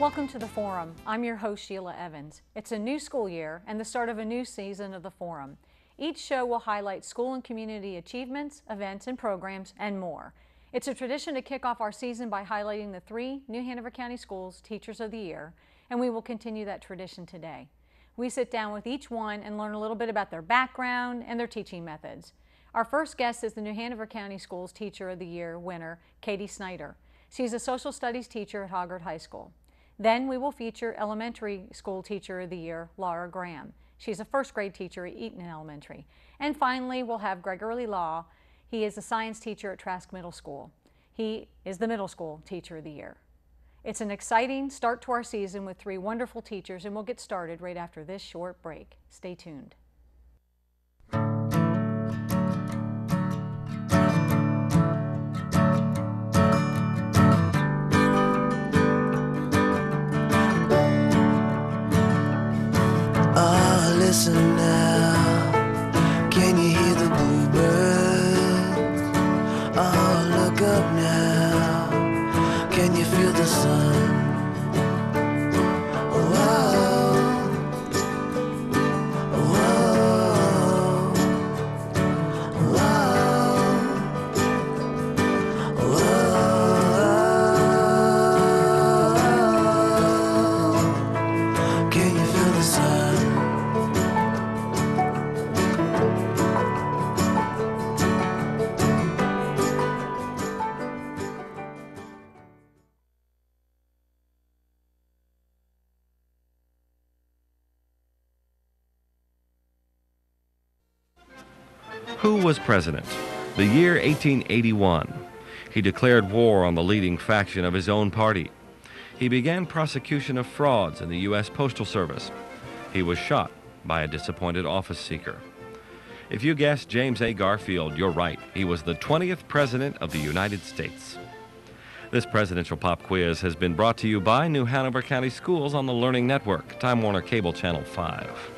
Welcome to the Forum. I'm your host, Sheila Evans. It's a new school year and the start of a new season of the Forum. Each show will highlight school and community achievements, events, and programs, and more. It's a tradition to kick off our season by highlighting the 3 New Hanover County Schools Teachers of the Year, and we will continue that tradition today. We sit down with each one and learn a little bit about their background and their teaching methods. Our first guest is the New Hanover County Schools Teacher of the Year winner, Katie Snyder. She's a social studies teacher at Hoggard High School. Then we will feature Elementary School Teacher of the Year, Laura Graham. She's a first grade teacher at Eaton Elementary. And finally, we'll have Gregory Law. He is a science teacher at Trask Middle School. He is the Middle School Teacher of the Year. It's an exciting start to our season with 3 wonderful teachers, and we'll get started right after this short break. Stay tuned. Listen now, can you hear the bluebirds? Oh, look up now, can you feel the sun? Whoa, whoa, whoa, whoa. Can you feel the sun? Who was president? The year 1881. He declared war on the leading faction of his own party. He began prosecution of frauds in the U.S. Postal Service. He was shot by a disappointed office seeker. If you guessed James A. Garfield, you're right. He was the 20th President of the United States. This presidential pop quiz has been brought to you by New Hanover County Schools on the Learning Network, Time Warner Cable Channel 5.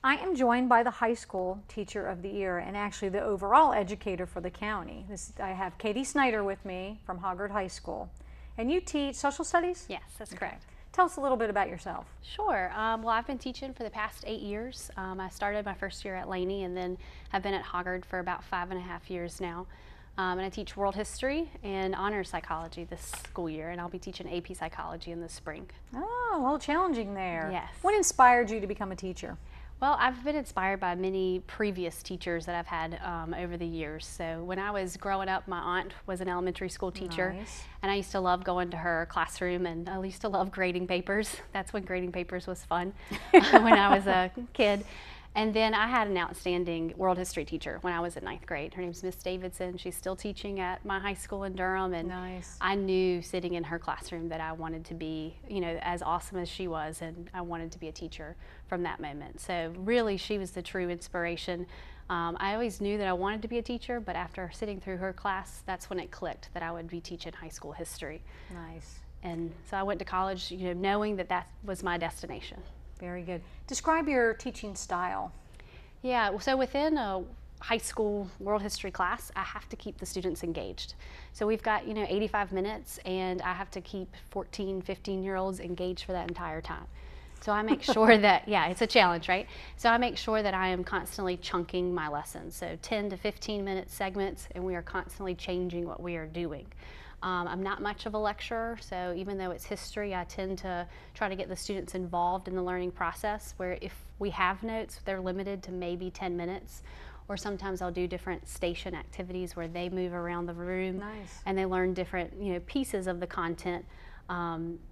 I am joined by the High School Teacher of the Year and actually the overall educator for the county. I have Katie Snyder with me from Hoggard High School. And you teach social studies? Yes, that's correct. Tell us a little bit about yourself. Sure. Well, I've been teaching for the past 8 years. I started my first year at Laney and then have been at Hoggard for about 5.5 years now. And I teach world history and honors psychology this school year, and I'll be teaching AP psychology in the spring. Oh, a little challenging there. Yes. What inspired you to become a teacher? Well, I've been inspired by many previous teachers that I've had over the years. So when I was growing up, my aunt was an elementary school teacher, Nice. and I used to love going to her classroom, and I used to love grading papers. That's when grading papers was fun when I was a kid. And then I had an outstanding world history teacher when I was in 9th grade. Her name's Miss Davidson. She's still teaching at my high school in Durham, and Nice. I knew sitting in her classroom that I wanted to be, you know, as awesome as she was, and I wanted to be a teacher from that moment. So really, she was the true inspiration. I always knew that I wanted to be a teacher, but after sitting through her class, that's when it clicked that I would be teaching high school history. Nice. And so I went to college, you know, knowing that that was my destination. Very good. Describe your teaching style. Yeah, so within a high school world history class, I have to keep the students engaged. So we've got, 85 minutes, and I have to keep 14, 15-year-olds engaged for that entire time. So I make sure that, yeah, it's a challenge, right? So I make sure that I am constantly chunking my lessons. So 10 to 15-minute segments, and we are constantly changing what we are doing. I'm not much of a lecturer, so even though it's history, I tend to try to get the students involved in the learning process, where if we have notes, they're limited to maybe 10 minutes, or sometimes I'll do different station activities where they move around the room. Nice. And they learn different pieces of the content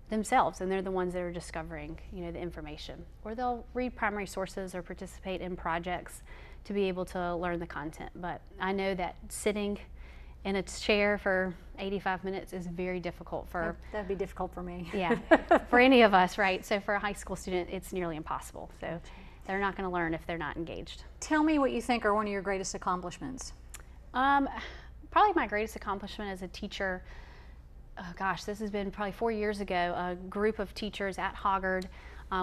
themselves, and they're the ones that are discovering the information. Or they'll read primary sources or participate in projects to be able to learn the content. But I know that sitting in a chair for 85 minutes is very difficult for... That'd be difficult for me. Yeah, for any of us, right? So for a high school student, it's nearly impossible. So they're not going to learn if they're not engaged. Tell me what you think are one of your greatest accomplishments. Probably my greatest accomplishment as a teacher, oh gosh, this has been probably 4 years ago, a group of teachers at Hoggard.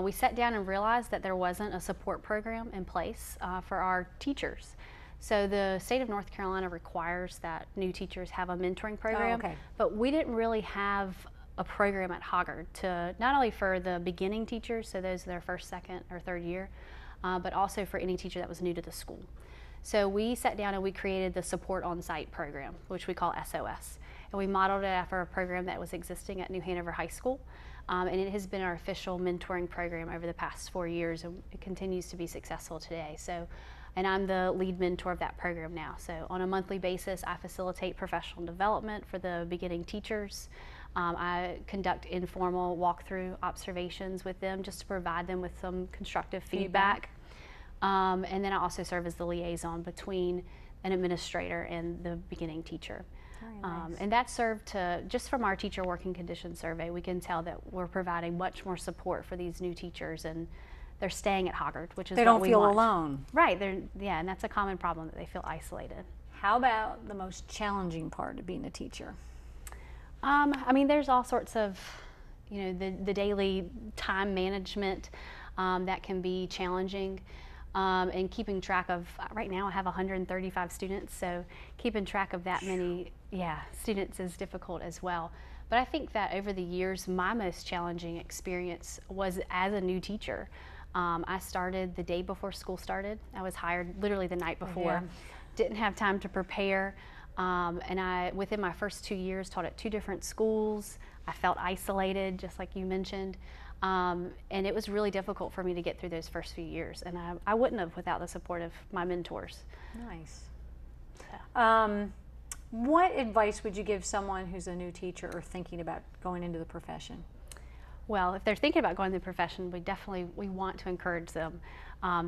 We sat down and realized that there wasn't a support program in place for our teachers. So the state of North Carolina requires that new teachers have a mentoring program, okay. but we didn't really have a program at Hoggard to not only for the beginning teachers, so those their first, second, or third year, but also for any teacher that was new to the school. So we sat down and we created the Support On-Site program, which we call SOS. And we modeled it after a program that was existing at New Hanover High School. And it has been our official mentoring program over the past 4 years, and it continues to be successful today. So, and I'm the lead mentor of that program now. So on a monthly basis, I facilitate professional development for the beginning teachers. I conduct informal walkthrough observations with them just to provide them with some constructive feedback. And then I also serve as the liaison between an administrator and the beginning teacher. Nice. And that served to, just from our teacher working conditions survey, we can tell that we're providing much more support for these new teachers, and they're staying at Hoggard, which is They what don't we feel want. alone. Right, yeah, and that's a common problem, that they feel isolated. How about the most challenging part of being a teacher? I mean, there's all sorts of, the daily time management that can be challenging. And keeping track of, right now I have 135 students, so keeping track of that many students is difficult as well. But I think that over the years, my most challenging experience was as a new teacher. I started the day before school started. I was hired literally the night before. Didn't have time to prepare. And I, within my first 2 years, taught at 2 different schools. I felt isolated, just like you mentioned. And it was really difficult for me to get through those first few years. And I wouldn't have without the support of my mentors. Nice. What advice would you give someone who's a new teacher or thinking about going into the profession? Well, if they're thinking about going to the profession, we want to encourage them.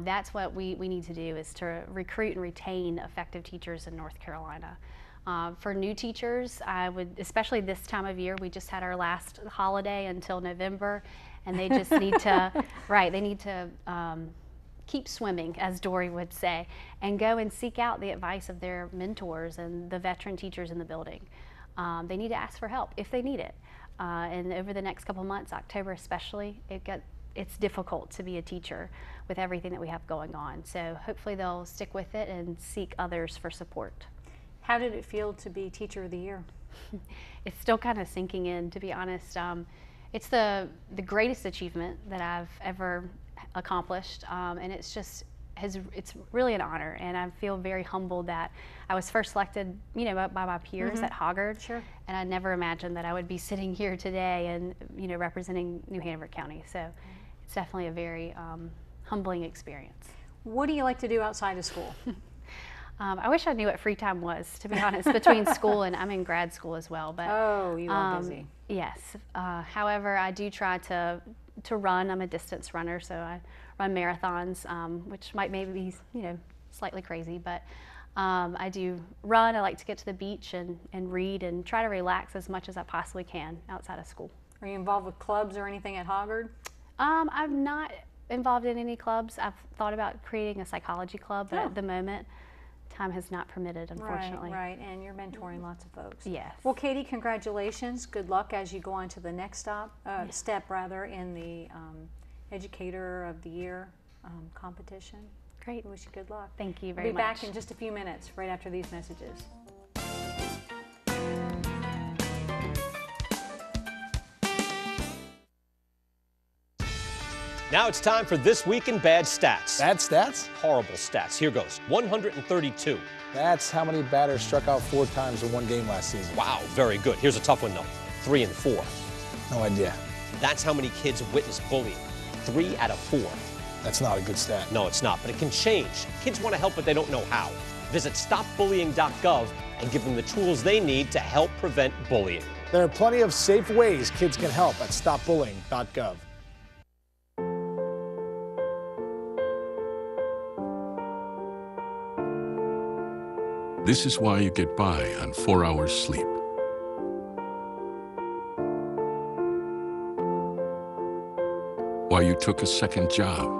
That's what we need to do, is to recruit and retain effective teachers in North Carolina. For new teachers, I would, especially this time of year, we just had our last holiday until November, and they just need to, they need to keep swimming, as Dory would say, and go and seek out the advice of their mentors and the veteran teachers in the building. They need to ask for help if they need it. And over the next couple months, October especially, it's difficult to be a teacher with everything that we have going on. So hopefully they'll stick with it and seek others for support. How did it feel to be Teacher of the Year? It's still kind of sinking in, to be honest. It's the greatest achievement that I've ever accomplished, and it's really an honor, and I feel very humbled that I was first selected, by my peers at Hoggard. Sure. And I never imagined that I would be sitting here today and representing New Hanover County. So it's definitely a very humbling experience. What do you like to do outside of school? I wish I knew what free time was, to be honest, between school and I'm in grad school as well. But oh, you are busy. Yes. However, I do try to run. I'm a distance runner, so I run marathons, which might maybe be slightly crazy, but I do run. I like to get to the beach and read and try to relax as much as I possibly can outside of school. Are you involved with clubs or anything at Hoggard? I'm not involved in any clubs. I've thought about creating a psychology club, but at the moment, time has not permitted, unfortunately. Right, and you're mentoring lots of folks. Yes. Well, Katie, congratulations. Good luck as you go on to the next step in the Educator of the Year competition. Great. I wish you good luck. Thank you very much. much. We'll be back in just a few minutes, right after these messages. Now it's time for This Week in Bad Stats. Bad stats? Horrible stats. Here goes. 132. That's how many batters struck out 4 times in one game last season. Wow, very good. Here's a tough one, though. 3 and 4. No idea. That's how many kids witness bullying. 3 out of 4. That's not a good stat. No, it's not, but it can change. Kids want to help, but they don't know how. Visit stopbullying.gov and give them the tools they need to help prevent bullying. There are plenty of safe ways kids can help at stopbullying.gov. This is why you get by on 4 hours sleep. Why you took a second job.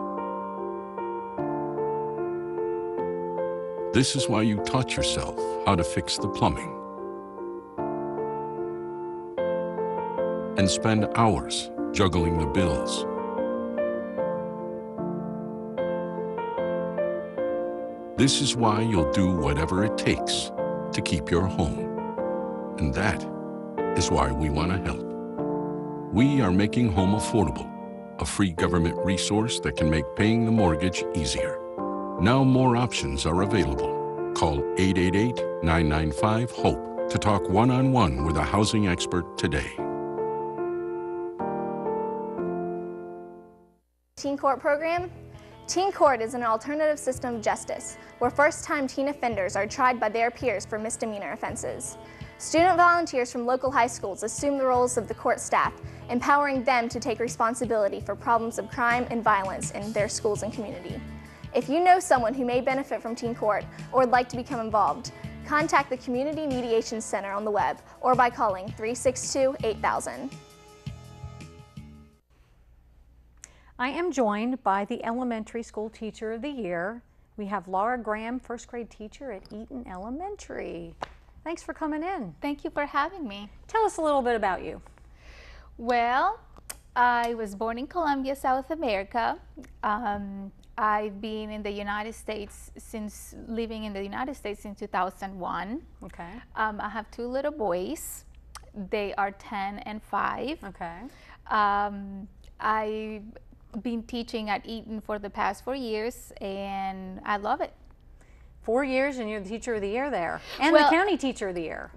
This is why you taught yourself how to fix the plumbing. And spend hours juggling the bills. This is why you'll do whatever it takes to keep your home. And that is why we want to help. We are making home affordable, a free government resource that can make paying the mortgage easier. Now more options are available. Call 888-995-HOPE to talk one-on-one with a housing expert today. Teen Court Program? Teen Court is an alternative system of justice where first-time teen offenders are tried by their peers for misdemeanor offenses. Student volunteers from local high schools assume the roles of the court staff, empowering them to take responsibility for problems of crime and violence in their schools and community. If you know someone who may benefit from Teen Court or would like to become involved, contact the Community Mediation Center on the web or by calling 362-8000. I am joined by the Elementary School Teacher of the Year. We have Laura Graham, first grade teacher at Eaton Elementary. Thanks for coming in. Thank you for having me. Tell us a little bit about you. Well, I was born in Colombia, South America. I've been in the United States living in the United States since 2001. Okay. I have two little boys. They are 10 and 5. Okay. I've been teaching at Eaton for the past 4 years, and I love it. 4 years and you're the Teacher of the Year there, and the County Teacher of the Year.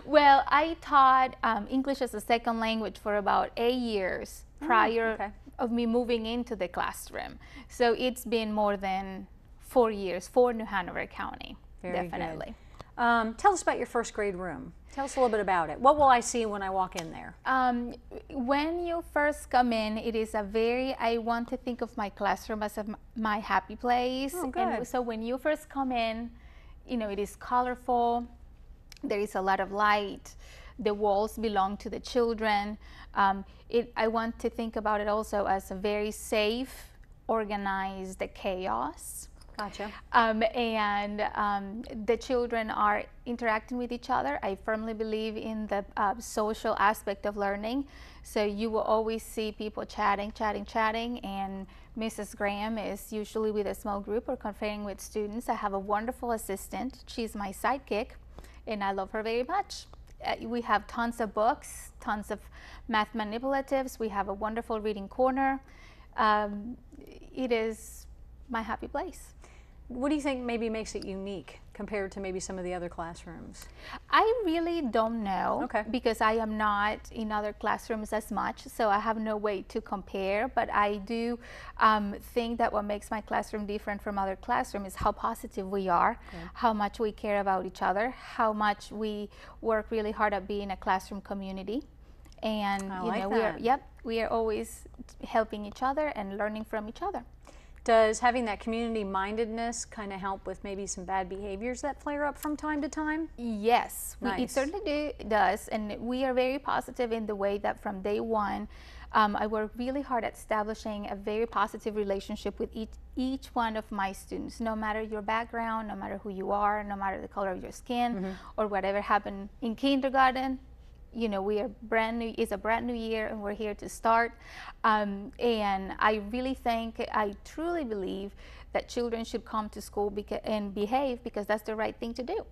Well, I taught English as a second language for about 8 years prior of me moving into the classroom. So it's been more than 4 years for New Hanover County. Very definitely. Good. Tell us about your first grade room. Tell us a little bit about it. What will I see when I walk in there? When you first come in, it is I want to think of my classroom as my happy place. Oh, good. And so when you first come in, you know, it is colorful. There is a lot of light. The walls belong to the children. I want to think about it also as a very safe, organized chaos. Gotcha. The children are interacting with each other. I firmly believe in the social aspect of learning. So you will always see people chatting, and Mrs. Graham is usually with a small group or conferring with students. I have a wonderful assistant. She's my sidekick, and I love her very much. We have tons of books, tons of math manipulatives. We have a wonderful reading corner. It is my happy place. What do you think maybe makes it unique compared to maybe some of the other classrooms? I really don't know, because I am not in other classrooms as much, so I have no way to compare, but I do think that what makes my classroom different from other classrooms is how positive we are, how much we care about each other, how much we work really hard at being a classroom community. And we are always helping each other and learning from each other. Does having that community mindedness kind of help with maybe some bad behaviors that flare up from time to time? Yes, nice. It certainly does, and we are very positive in the way that from day one, I work really hard at establishing a very positive relationship with each one of my students, no matter your background, no matter who you are, no matter the color of your skin, or whatever happened in kindergarten. You know, we are brand new. It's a brand new year, and we're here to start. And I really think, I truly believe that children should come to school and behave because that's the right thing to do.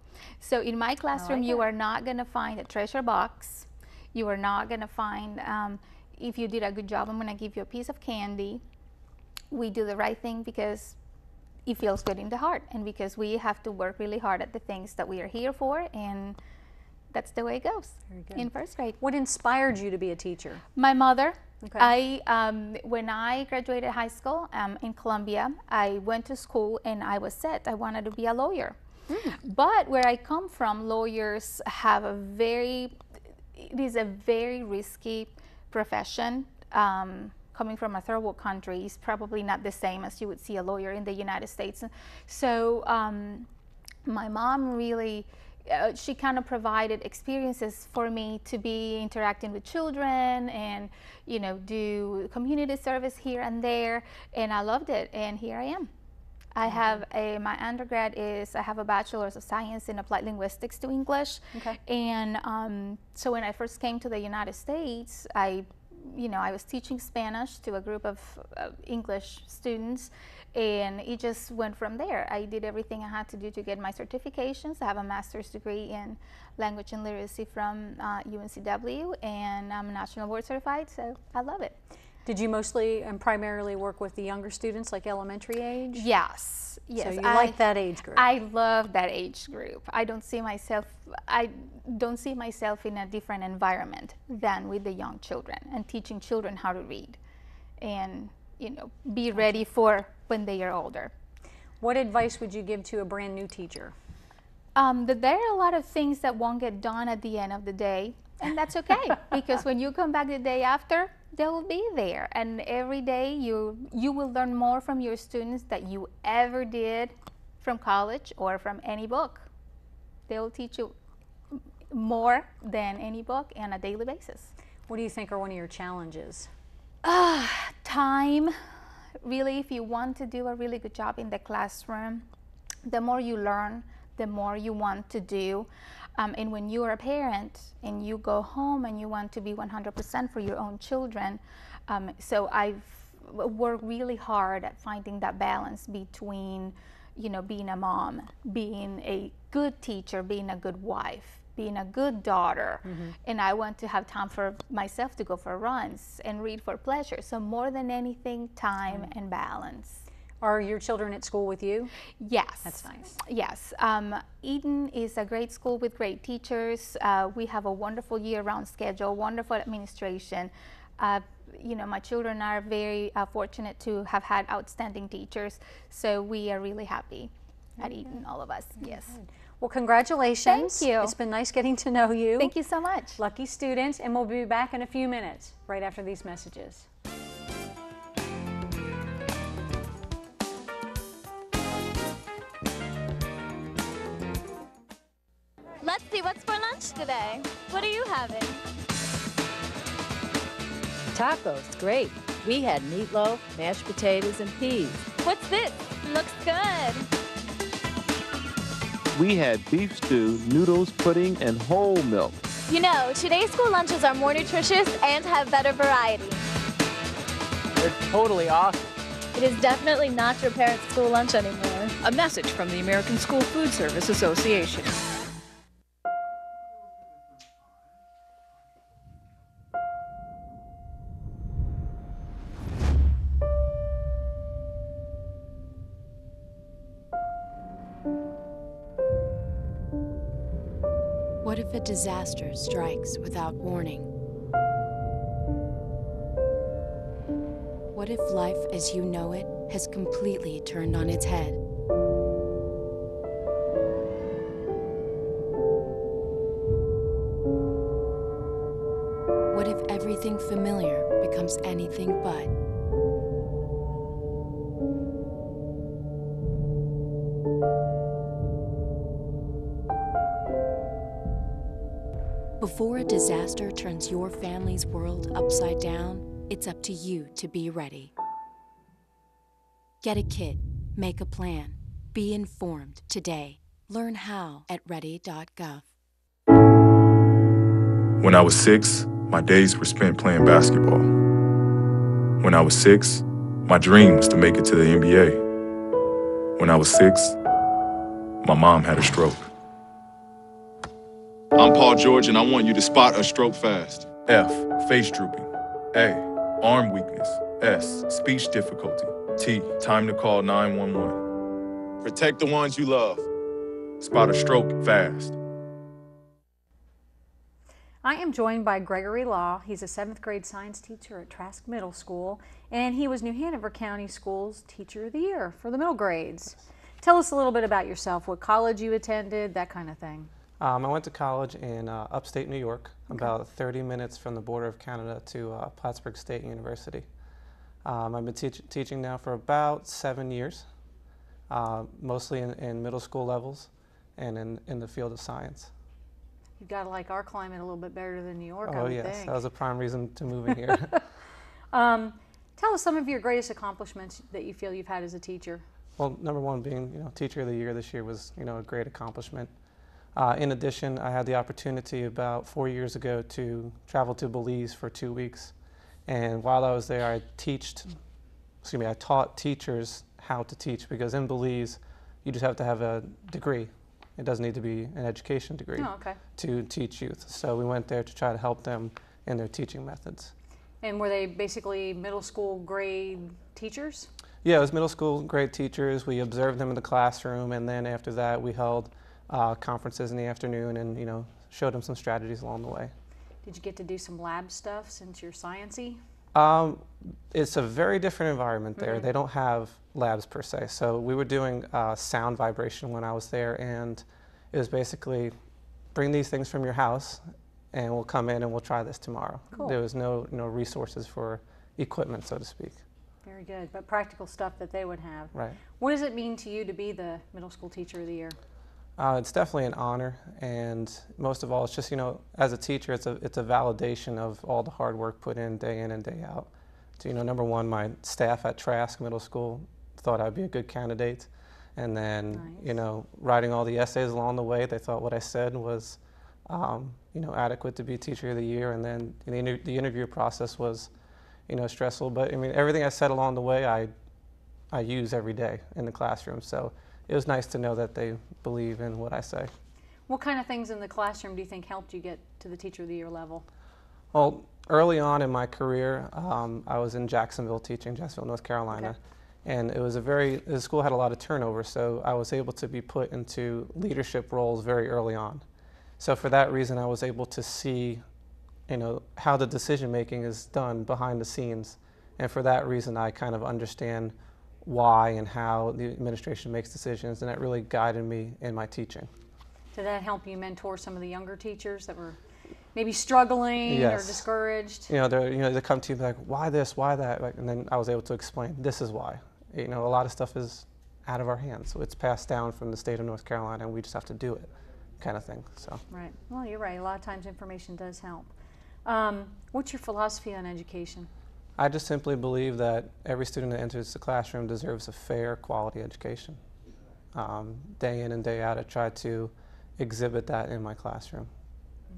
So in my classroom, you are not going to find a treasure box. You are not going to find, if you did a good job, I'm going to give you a piece of candy. We do the right thing because it feels good in the heart, and because we have to work really hard at the things that we are here for, and that's the way it goes. Very good. In first grade. What inspired you to be a teacher? My mother. Okay. When I graduated high school in Colombia, I went to school and I was set. I wanted to be a lawyer. But where I come from, lawyers have it is a very risky profession. Coming from a third world country is probably not the same as you would see a lawyer in the United States. So my mom really, she kind of provided experiences for me to be interacting with children and, you know, do community service here and there, and I loved it, and here I am. I have my undergrad is, I have a bachelor's of science in applied linguistics to English, and so when I first came to the United States, I you know, I was teaching Spanish to a group of English students, and it just went from there. I did everything I had to do to get my certifications. I have a master's degree in language and literacy from UNCW, and I'm national board certified, so I love it. Did you mostly and primarily work with the younger students, like elementary age? Yes, yes. So you like that age group? I love that age group. I don't see myself in a different environment than with the young children, and teaching children how to read and, you know, be ready for when they are older. What advice would you give to a brand new teacher? That there are a lot of things that won't get done at the end of the day, and that's okay, because when you come back the day after, they will be there, and every day you will learn more from your students than you ever did from college or from any book. They will teach you more than any book on a daily basis. What do you think are one of your challenges? Time. Really, if you want to do a really good job in the classroom, the more you learn, the more you want to do. And when you are a parent and you go home and you want to be 100% for your own children, so I've worked really hard at finding that balance between, you know, being a mom, being a good teacher, being a good wife, being a good daughter, and I want to have time for myself to go for runs and read for pleasure. So more than anything, time and balance. Are your children at school with you? Yes. That's nice. Yes. Eden is a great school with great teachers. We have a wonderful year-round schedule, wonderful administration. You know, my children are very fortunate to have had outstanding teachers, so we are really happy at Eden, all of us. Yes. Well, congratulations. Thank you. It's been nice getting to know you. Thank you so much. Lucky students, and we'll be back in a few minutes, right after these messages. Let's see what's for lunch today. What are you having? Tacos, great. We had meatloaf, mashed potatoes, and peas. What's this? Looks good. We had beef stew, noodles, pudding, and whole milk. You know, today's school lunches are more nutritious and have better variety. They're totally awesome. It is definitely not your parents' school lunch anymore. A message from the American School Food Service Association. What if a disaster strikes without warning? What if life as you know it has completely turned on its head? What if everything familiar becomes anything but? Before a disaster turns your family's world upside down, it's up to you to be ready. Get a kit, make a plan, be informed today. Learn how at ready.gov. When I was 6, my days were spent playing basketball. When I was 6, my dream was to make it to the NBA. When I was 6, my mom had a stroke. I'm Paul George, and I want you to spot a stroke fast. F, face drooping. A, arm weakness. S, speech difficulty. T, time to call 911. Protect the ones you love. Spot a stroke fast. I am joined by Gregory Law. He's a 7th grade science teacher at Trask Middle School, and he was New Hanover County Schools Teacher of the Year for the middle grades. Tell us a little bit about yourself, what college you attended, that kind of thing. I went to college in upstate New York, about 30 minutes from the border of Canada to Plattsburgh State University. I've been teaching now for about 7 years, mostly in middle school levels and in the field of science. You've got to like our climate a little bit better than New York, I Oh would yes, think. that was a prime reason to moving here. Tell us some of your greatest accomplishments that you feel you've had as a teacher. Well, number one being, Teacher of the Year this year was, a great accomplishment. In addition, I had the opportunity about 4 years ago to travel to Belize for 2 weeks And while I was there, I taught teachers how to teach, because in Belize, you just have to have a degree. It doesn't need to be an education degree to teach youth. So we went there to try to help them in their teaching methods. And were they basically middle school grade teachers? Yeah, it was middle school grade teachers. We observed them in the classroom, and then after that we held conferences in the afternoon and, you know, showed them some strategies along the way. Did you get to do some lab stuff since you're sciencey? It's a very different environment there. They don't have labs per se. So we were doing sound vibration when I was there, and it was basically bring these things from your house and we'll come in and we'll try this tomorrow. Cool. There was no resources for equipment, so to speak. Very good, but practical stuff that they would have. Right. What does it mean to you to be the Middle School Teacher of the Year? It's definitely an honor, and most of all, it's just, you know, as a teacher, it's a validation of all the hard work put in and day out. So, you know, number one, my staff at Trask Middle School thought I'd be a good candidate, and then, you know, writing all the essays along the way, they thought what I said was, you know, adequate to be Teacher of the Year, and then the interview process was, you know, stressful, but I mean, everything I said along the way, I use every day in the classroom, so it was nice to know that they believe in what I say. What kind of things in the classroom do you think helped you get to the Teacher of the Year level? Well, early on in my career, I was in Jacksonville teaching, Jacksonville, North Carolina, and the school had a lot of turnover, so I was able to be put into leadership roles very early on. So for that reason, I was able to see, you know, how the decision making is done behind the scenes, and for that reason, I kind of understand why and how the administration makes decisions, and that really guided me in my teaching. Did that help you mentor some of the younger teachers that were maybe struggling or discouraged? You know, they come to you like, why this, why that, and then I was able to explain, this is why. You know, a lot of stuff is out of our hands, so it's passed down from the state of North Carolina, and we just have to do it, kind of thing. So. Right. Well, you're right. A lot of times information does help. What's your philosophy on education? I just simply believe that every student that enters the classroom deserves a fair, quality education. Day in and day out, I try to exhibit that in my classroom.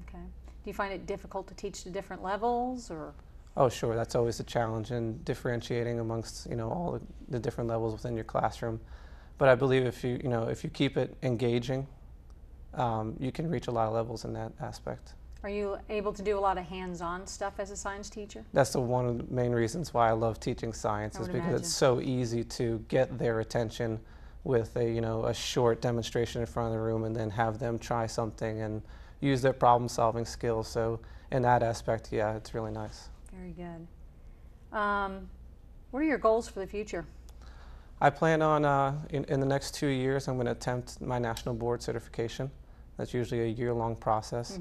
Okay. Do you find it difficult to teach to different levels, or? Oh, sure. That's always a challenge in differentiating amongst, you know, all the different levels within your classroom. But I believe if you keep it engaging, you can reach a lot of levels in that aspect. Are you able to do a lot of hands-on stuff as a science teacher? That's one of the main reasons why I love teaching science, is because it's so easy to get their attention with a short demonstration in front of the room, and then have them try something and use their problem-solving skills. So in that aspect, yeah, it's really nice. Very good. What are your goals for the future? I plan on, in the next 2 years, I'm going to attempt my national board certification. That's usually a year-long process.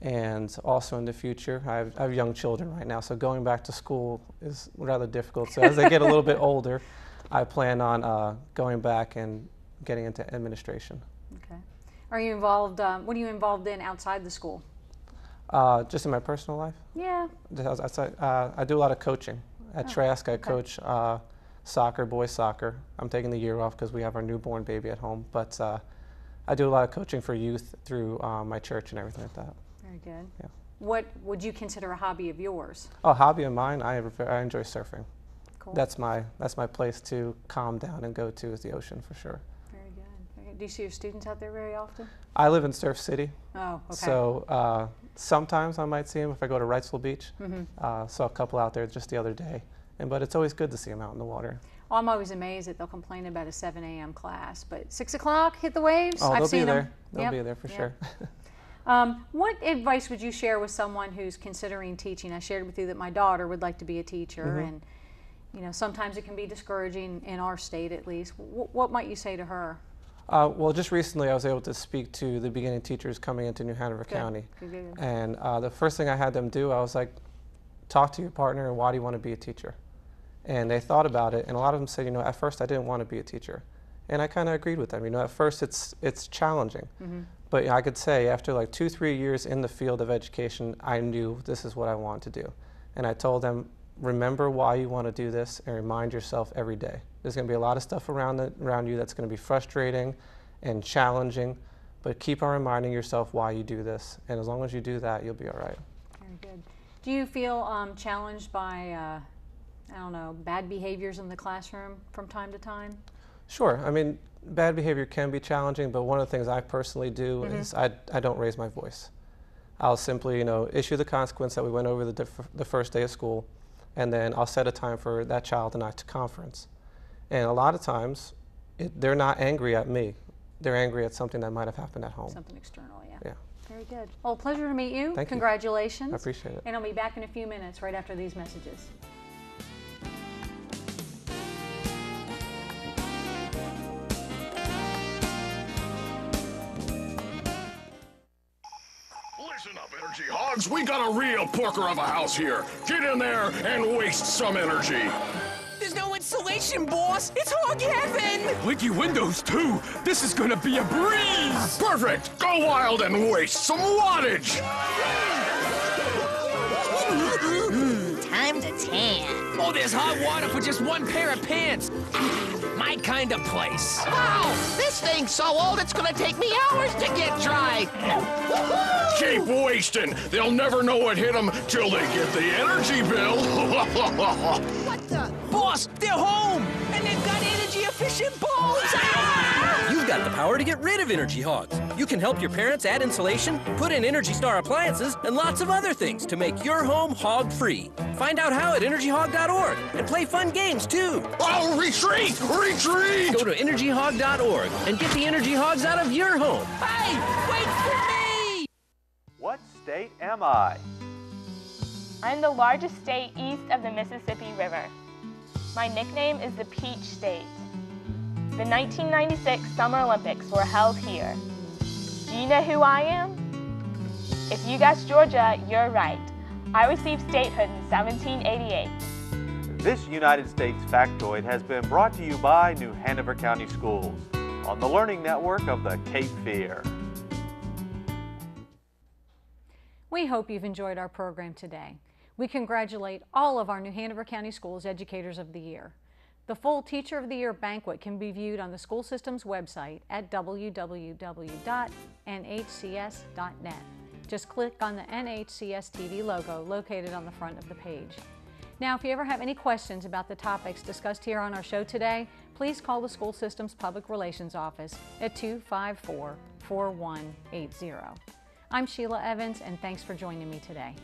And also in the future, I have young children right now, so going back to school is rather difficult. So as they get a little bit older, I plan on going back and getting into administration. Okay. Are you involved, what are you involved in outside the school? Just in my personal life? Yeah. I do a lot of coaching. At Trask, I coach soccer, boys soccer. I'm taking the year off because we have our newborn baby at home, but I do a lot of coaching for youth through my church and everything like that. Very good. Yeah. What would you consider a hobby of yours? A hobby of mine, I enjoy surfing. Cool. That's my place to calm down and go to, is the ocean, for sure. Very good. Very good. Do you see your students out there very often? I live in Surf City. Oh, okay. So sometimes I might see them if I go to Wrightsville Beach. Saw a couple out there just the other day, but it's always good to see them out in the water. Well, I'm always amazed that they'll complain about a 7 a.m. class, but 6 o'clock, hit the waves. Oh, I've seen there. them. They'll be there for sure. What advice would you share with someone who's considering teaching? I shared with you that my daughter would like to be a teacher, and you know, sometimes it can be discouraging in our state, at least. What might you say to her? Well, just recently I was able to speak to the beginning teachers coming into New Hanover County. Good. And the first thing I had them do, I was like, talk to your partner, and why do you want to be a teacher? And they thought about it, and a lot of them said, you know, at first I didn't want to be a teacher. And I kind of agreed with them. You know, at first it's challenging. But I could say after like 2-3 years in the field of education, I knew this is what I wanted to do. And I told them, remember why you want to do this, and remind yourself every day. There's going to be a lot of stuff around you that's going to be frustrating and challenging, but keep on reminding yourself why you do this. And as long as you do that, you'll be all right. Very good. Do you feel challenged by, I don't know, bad behaviors in the classroom from time to time? Sure. I mean, bad behavior can be challenging, but one of the things I personally do is I don't raise my voice. I'll simply, issue the consequence that we went over the first day of school, and then I'll set a time for that child and I to conference. And a lot of times, they're not angry at me. They're angry at something that might have happened at home. Something external, yeah. Yeah. Very good. Well, pleasure to meet you. Thank you. Congratulations. I appreciate it. And I'll be back in a few minutes right after these messages. Listen up, Energy Hogs. We got a real porker of a house here. Get in there and waste some energy. There's no insulation, boss. It's hog heaven. Leaky windows, too. This is gonna be a breeze. Perfect. Go wild and waste some wattage. Time to tan. Oh, there's hot water for just one pair of pants. My kind of place. Wow, this thing's so old it's gonna take me hours to get dry. Keep wasting. They'll never know what hit them till they get the energy bill. What the? Boss, they're home! And they've got energy-efficient bulbs! Ah! You've got the power to get rid of energy hogs. You can help your parents add insulation, put in Energy Star appliances, and lots of other things to make your home hog-free. Find out how at energyhog.org and play fun games, too. Oh, retreat! Retreat! Go to energyhog.org and get the energy hogs out of your home. Hey, wait for me! What state am I? I'm the largest state east of the Mississippi River. My nickname is the Peach State. The 1996 Summer Olympics were held here. Do you know who I am? If you guessed Georgia, you're right. I received statehood in 1788. This United States factoid has been brought to you by New Hanover County Schools on the Learning Network of the Cape Fear. We hope you've enjoyed our program today. We congratulate all of our New Hanover County Schools Educators of the Year. The full Teacher of the Year banquet can be viewed on the school system's website at www.nhcs.net. Just click on the NHCS TV logo located on the front of the page. Now, if you ever have any questions about the topics discussed here on our show today, please call the school system's Public Relations Office at 254-4180. I'm Sheila Evans, and thanks for joining me today.